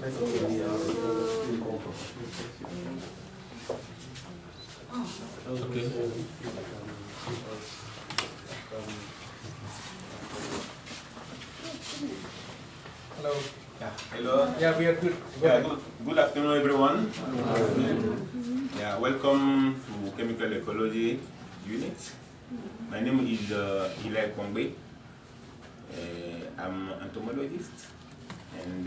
Okay. Hello. Yeah, hello. Yeah, we are good. Good afternoon, everyone. Yeah, welcome to Chemical Ecology Unit. My name is 𝒂𝒑𝒑𝒓𝒐𝒄𝒉𝒆. I'm an entomologist and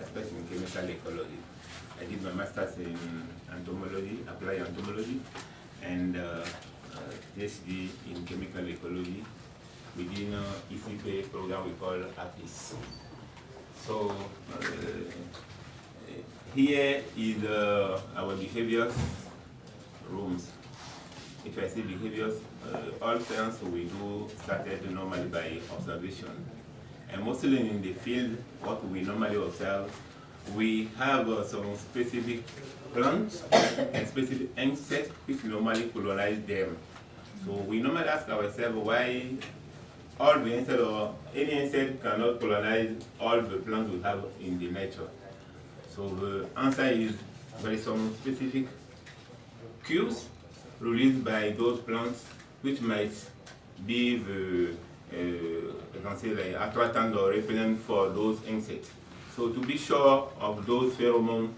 expert in chemical ecology. I did my master's in entomology, applied entomology, and PhD in chemical ecology within 𝒂𝒑𝒏𝒂𝒍𝒆 program we call 𝒂𝒑𝒐. So here is our behaviors rooms. If I say behaviors, all science we do started normally by observation. And mostly in the field, what we normally observe, we have some specific plants and specific insects which normally colonize them. So we normally ask ourselves why all the insects or any insect cannot colonize all the plants we have in the nature. So the answer is there is some specific cues released by those plants which might be the you can say like attractant or repellent for those insects. So to be sure of those pheromones,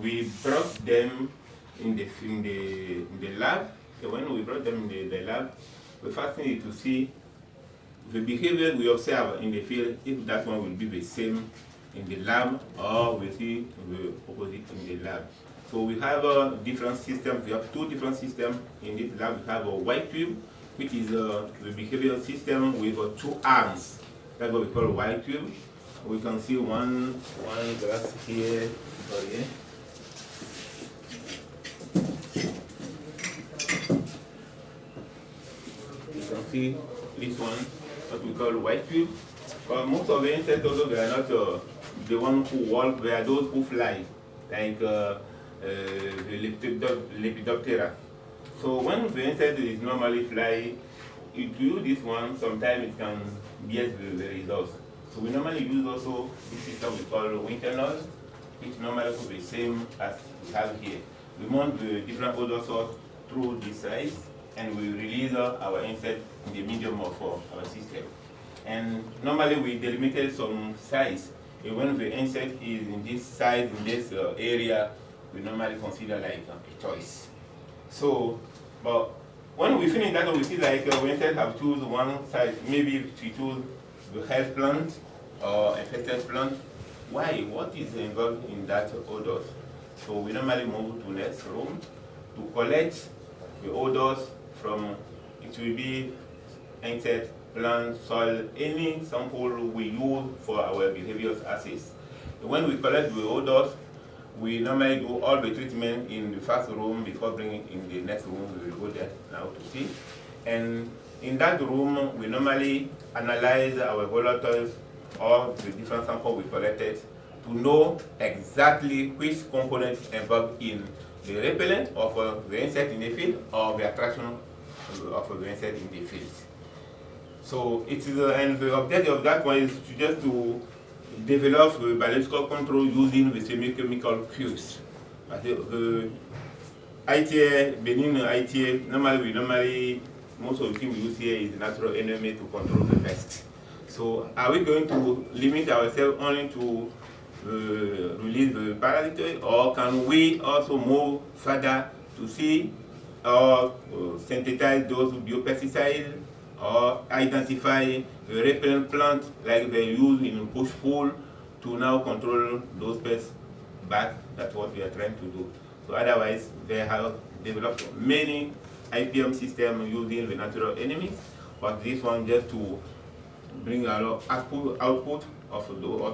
we brought them in the lab. So when we brought them in the lab, we first need to see the behavior we observe in the field, if that one will be the same in the lab or we see the opposite in the lab. So we have a different system. We have two different systems in this lab. We have a white tube, which is the behavioral system with two arms. That's what we call a white tube. We can see one glass here or here. You can see this one, what we call white tube. But most of the insects, although they are not the ones who walk, they are those who fly, like the lepidoptera. So when the insect is normally fly, if you use this one, sometimes it can guess the results. So we normally use also this system we call winter noise, which normally will be the same as we have here. We mount the different odor source through this size, and we release our insect in the medium of our system. And normally we delimited some size. And when the insect is in this size, in this area, we normally consider like a choice. So, but when we finish that, we see like we instead have choose one size. Maybe we choose the health plant or infected plant. Why? What is involved in that odors? So we normally move to next room to collect the odors from, it will be insect, plant, soil, any sample we use for our behaviors assays. When we collect the odors, we normally do all the treatment in the first room before bringing it in the next room. We will go there now to see. And in that room, we normally analyze our volatiles or the different samples we collected to know exactly which components involved in the repellent of the insect in the field or the attraction of the insect in the field. So it is, and the objective of that one is to develop the biological control using the semi-chemical cues. The 𝒕𝒐𝒖𝒓, benign 𝒕𝒐𝒖𝒓, most of the things we use here is natural enemy to control the pest. So are we going to limit ourselves only to release the parasitoid, or can we also move further to see or synthesize those biopesticides or identify the repellent plants like they use in push-pull to now control those pests back? That's what we are trying to do. So otherwise, they have developed many IPM systems using the natural enemies, but this one just to bring a lot of output of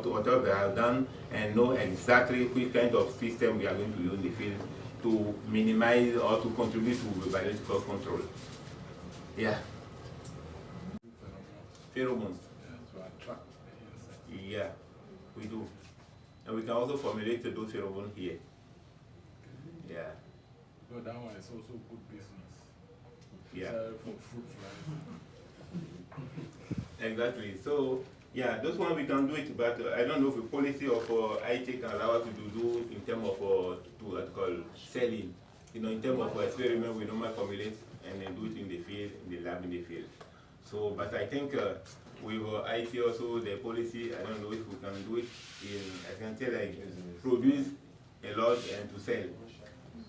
whatever they have done and know exactly which kind of system we are going to use in the field to minimize or to contribute to the biological control. Yeah. Pheromones. To attract the insect. Yeah, we do. And we can also formulate those pheromones here. Yeah. But that one is also good business. Yeah. For fruit flies. Exactly. So Yeah, those one we can do it, but I don't know if the policy of IT can allow us to do in terms of what call selling. You know, in terms of experiment, we normally formulate and then do it in the field, in the lab, in the field. So, but I think with IT also the policy, I don't know if we can do it in, I can say like produce a lot and to sell.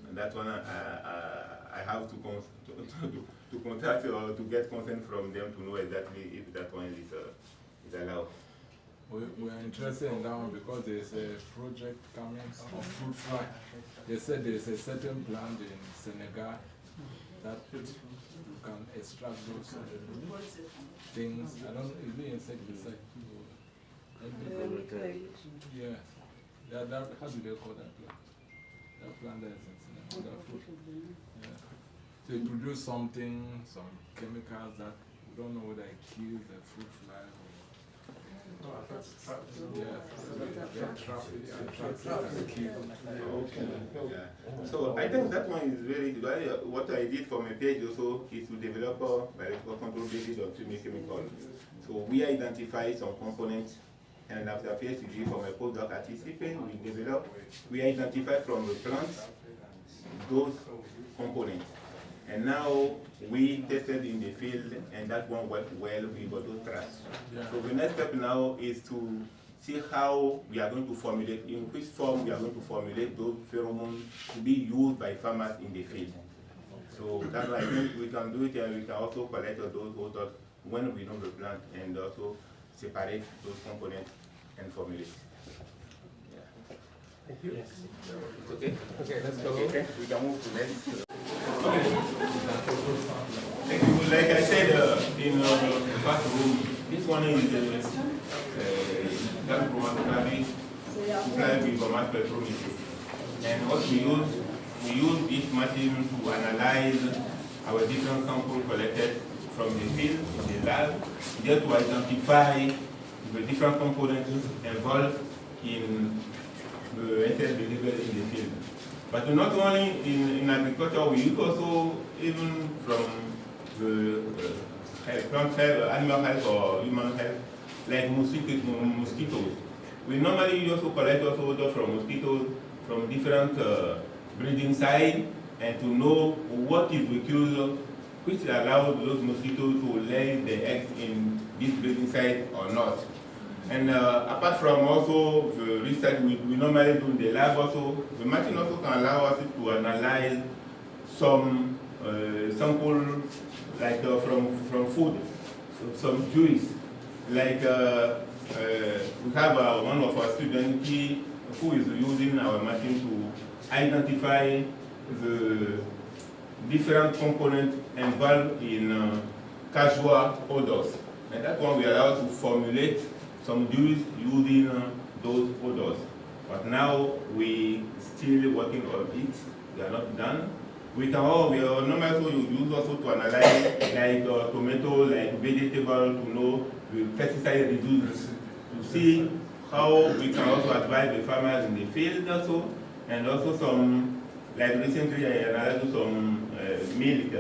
And that one I have to contact or to get consent from them to know exactly if that one is allowed. We are interested in that one because there's a project coming of fruit fly. They said there's a certain plant in Senegal that you can extract those things. I don't know, is it insecticide? Yeah. How do they call that plant? That plant that is in Senegal, that fruit. Yeah. So you produce something, some chemicals that we don't know whether it kills the fruit fly or So I think that one is very good. What I did for my page also is to develop a biological control based on 3 chemicals. So we identify some components, and after PhD for my postdoc at 𝒂𝒑𝒑𝒓𝒐, we identify from the plants those components. And now we tested in the field, and that one worked well. We got those tracks. So the next step now is to see how we are going to formulate, in which form we are going to formulate those pheromones to be used by farmers in the field. So that's why I think we can do it, and we can also collect those odors when we know the plant, and also separate those components and formulate. Thank you. Yes. Okay. Okay, let's go. Okay, we can move to next. Okay. Thank you. Like I said in the first room, this one is 𒒂𒒑𒒏𝒂𝒍𝒂𝒂𝒏𝒂𝒂💏. And what we use this machine to analyze our different samples collected from the field, the lab, just to identify the different components involved in the _𝒂𝒑𝒏𝒂𝒍𝒂𝒂💏 in the field. But not only in agriculture, we use also even from the plant health, animal health or human health, like mosquitoes. We normally also collect also odor from mosquitoes from different breeding sites, and to know what is the cause which allows those mosquitoes to lay the eggs in this breeding site or not. And apart from also the research we normally do in the lab, also the machine also can allow us to analyze some sample like from food, some juice. Like we have one of our students who is using our machine to identify the different components involved in casual odors. And that one we are allowed to formulate some juice using those odors. But now we still working on it. We are not done. We are normally use also to analyze like tomato, like vegetable, to know the pesticide residues, to see how we can also advise the farmers in the field also, and also some, like recently I analyzed some milk,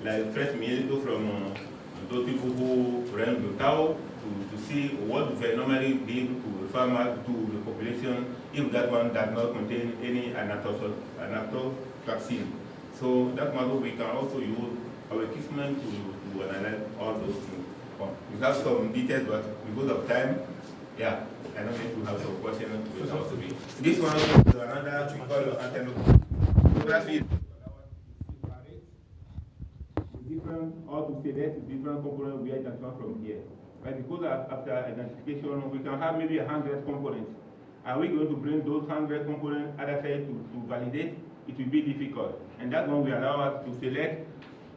like fresh milk from those people who run the cow, to see what they normally give to the farmer, to the population, if that one does not contain any 𒒂💑💏💂💂 So that one we can also use our equipment to analyze all those things. We have some details, but because of time, yeah, I don't know if we have some questions. Will also be. This one is another we call antenography. Different, or to select different components we identify from here. But because after identification, we can have maybe 100 components. Are we going to bring those 100 components other side to validate? It will be difficult. And that's when we allow us to select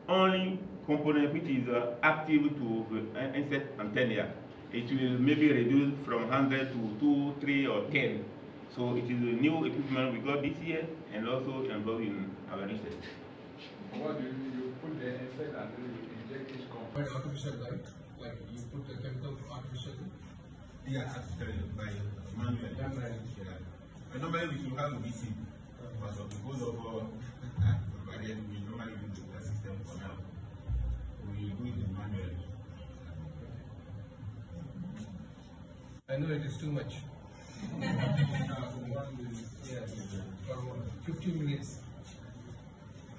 only component which is active to the insect antenna. It will maybe reduce from 100 to 2, 3, or 10. So it is a new equipment we got this year, and also involved in our research. What do you put the insect and then you inject each component? Artificial light, like you put the chemical artificially? Yeah, artificially, by manually. Yeah. And normally we should have a DC. But because of barriers, we normally use the system for now. We do it manually. I know it is too much. Yeah, for 15 minutes.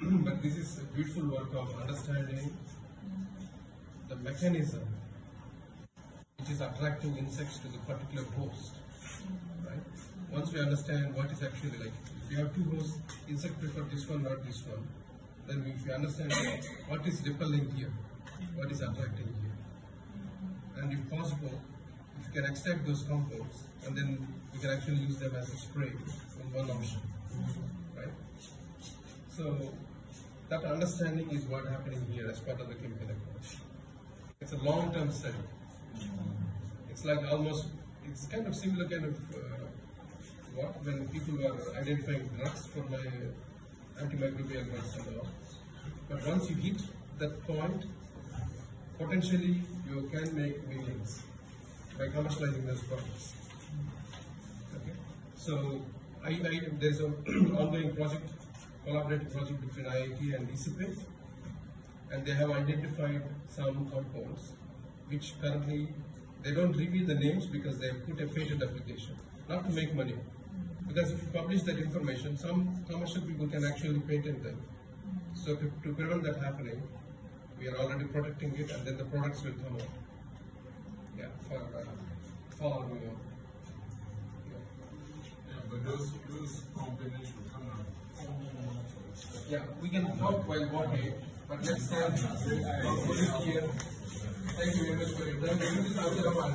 But this is a beautiful work of understanding the mechanism which is attracting insects to the particular host. Right? Once we understand what is actually like, if you have two hosts, insect prefer this one, not this one. Then if you understand what is repelling here, what is attracting here, and if possible, if you can extract those compounds, and then we can actually use them as a spray in one option, right? So that understanding is what happening here as part of the chemical approach. It's a long-term study. It's like almost, it's kind of similar kind of what when people were identifying drugs for my antimicrobial drugs and all. But once you hit that point, potentially you can make millions by commercializing those products. Okay, so there's an ongoing project, collaborative project between IIT and 𝒂𝒑𝒏𝒂𝒍𝒆, and they have identified some compounds which currently they don't reveal the names because they have put a patent application, not to make money. Because if you publish that information, some commercial people can actually patent them. So to prevent that happening, we are already protecting it, and then the products will come out. Yeah, for Yeah, but those companies will come out. yeah, we can talk while walking, but let's start here. Thank you very much for your time. This is the answer of our